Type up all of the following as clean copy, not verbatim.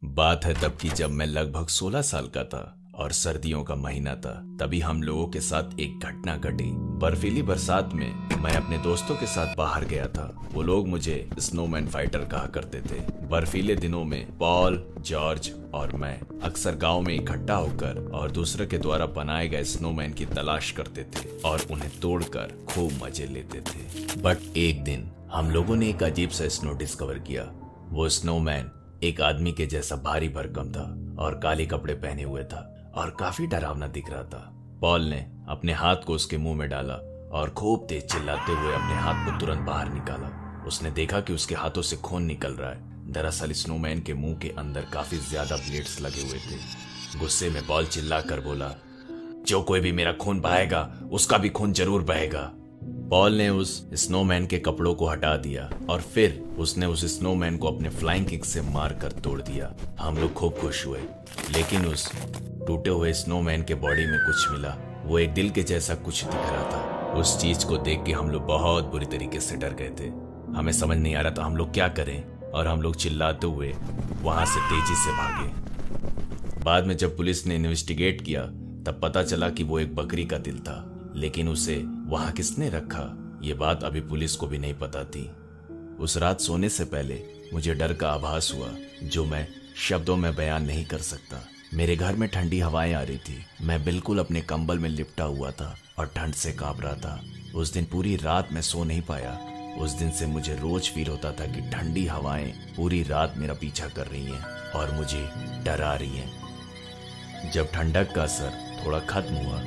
बात है तब की जब मैं लगभग 16 साल का था और सर्दियों का महीना था। तभी हम लोगों के साथ एक घटना घटी। बर्फीली बरसात में मैं अपने दोस्तों के साथ बाहर गया था। वो लोग मुझे स्नोमैन फाइटर कहा करते थे। बर्फीले दिनों में पॉल, जॉर्ज और मैं अक्सर गांव में इकट्ठा होकर और दूसरे के द्वारा बनाए गए स्नोमैन की तलाश करते थे और उन्हें तोड़कर खूब मजे लेते थे। बट एक दिन हम लोगों ने एक अजीब सा स्नो डिस्कवर किया। वो स्नोमैन एक आदमी के जैसा भारी भरकम था और काले कपड़े पहने हुए था और काफी डरावना दिख रहा था। पॉल ने अपने हाथ को उसके मुंह में डाला और खूब तेज चिल्लाते हुए अपने हाथ को तुरंत बाहर निकाला। उसने देखा कि उसके हाथों से खून निकल रहा है। दरअसल स्नोमैन के मुंह के अंदर काफी ज्यादा ब्लेड्स लगे हुए थे। गुस्से में पॉल चिल्लाकर बोला, जो कोई भी मेरा खून बहाएगा उसका भी खून जरूर बहेगा। पॉल ने उस स्नोमैन के कपड़ों को हटा दिया और फिर उसने उस स्नोमैन को अपने फ्लाइंग किक से मारकर तोड़ दिया। हम लोग खूब खुश हुए, लेकिन उस टूटे हुए स्नोमैन के बॉडी में कुछ मिला। वो एक दिल के जैसा कुछ दिख रहा था। उस चीज को देख के हम लोग बहुत बुरी तरीके से डर गए थे। हमें समझ नहीं आ रहा था हम लोग क्या करें और हम लोग चिल्लाते हुए वहां से तेजी से भागे। बाद में जब पुलिस ने इन्वेस्टिगेट किया तब पता चला कि वो एक बकरी का दिल था, लेकिन उसे वहां किसने रखा ये बात अभी पुलिस को भी नहीं पता थी। उस रात सोने से पहले मुझे डर का आभास हुआ जो मैं शब्दों में बयान नहीं कर सकता। मेरे घर में ठंडी हवाएं आ रही थी। मैं बिल्कुल अपने कंबल में लिपटा हुआ था और ठंड से कांप रहा था। उस दिन पूरी रात मैं सो नहीं पाया। उस दिन से मुझे रोज फील होता था कि ठंडी हवाएं पूरी रात मेरा पीछा कर रही हैं और मुझे डरा रही हैं। जब ठंडक का असर थोड़ा खत्म हुआ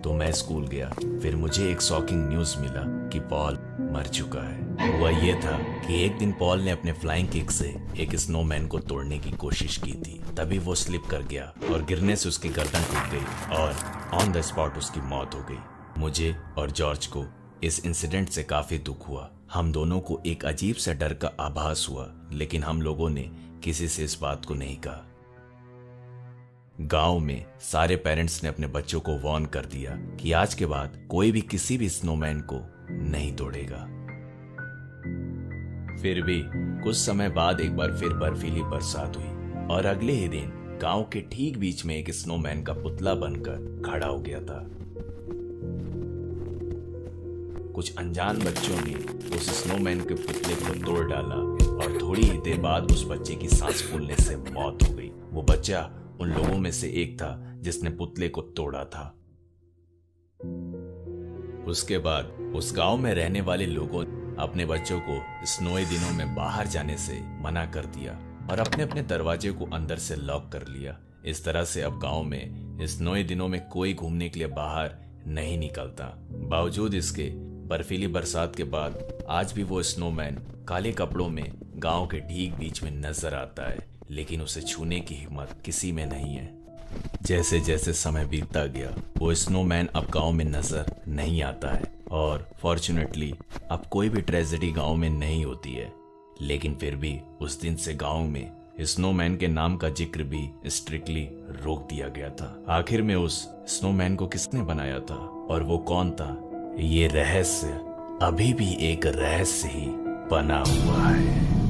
तो मैं स्कूल गया। फिर मुझे एक शॉकिंग न्यूज मिला कि पॉल मर चुका है। हुआ ये था कि एक दिन पॉल ने अपने फ्लाइंग किक से एक स्नोमैन को तोड़ने की कोशिश की थी। तभी वो स्लिप कर गया और गिरने से उसकी गर्दन टूट गई और ऑन द स्पॉट उसकी मौत हो गई। मुझे और जॉर्ज को इस इंसिडेंट से काफी दुख हुआ। हम दोनों को एक अजीब सा डर का आभास हुआ, लेकिन हम लोगों ने किसी से इस बात को नहीं कहा। गांव में सारे पेरेंट्स ने अपने बच्चों को वार्न कर दिया कि आज के बाद कोई भी किसी भी स्नोमैन को नहीं तोड़ेगा। फिर भी कुछ समय बाद एक बार फिर बर्फीली बरसात हुई और अगले ही दिन गांव के ठीक बीच में एक स्नोमैन का पुतला बनकर खड़ा हो गया था। कुछ अनजान बच्चों ने उस स्नोमैन के पुतले को तोड़ डाला और थोड़ी ही देर बाद उस बच्चे की सांस फूलने से मौत हो गई। वो बच्चा उन लोगों में से एक था जिसने पुतले को तोड़ा था। उसके बाद उस गांव में रहने वाले लोगों ने अपने बच्चों को स्नोई दिनों में बाहर जाने से मना कर दिया और अपने अपने दरवाजे को अंदर से लॉक कर लिया। इस तरह से अब गांव में स्नोई दिनों में कोई घूमने के लिए बाहर नहीं निकलता। बावजूद इसके बर्फीली बरसात के बाद आज भी वो स्नोमैन काले कपड़ों में गांव के ठीक बीच में नजर आता है, लेकिन उसे छूने की हिम्मत किसी में नहीं है। जैसे जैसे समय बीतता गया वो स्नोमैन अब गांव में नजर नहीं आता है और फॉर्चुनेटली अब कोई भी ट्रेजेडी गांव में नहीं होती है। लेकिन फिर भी उस दिन से गांव में स्नोमैन के नाम का जिक्र भी स्ट्रिक्टली रोक दिया गया था। आखिर में उस स्नोमैन को किसने बनाया था और वो कौन था, ये रहस्य अभी भी एक रहस्य ही बना हुआ है।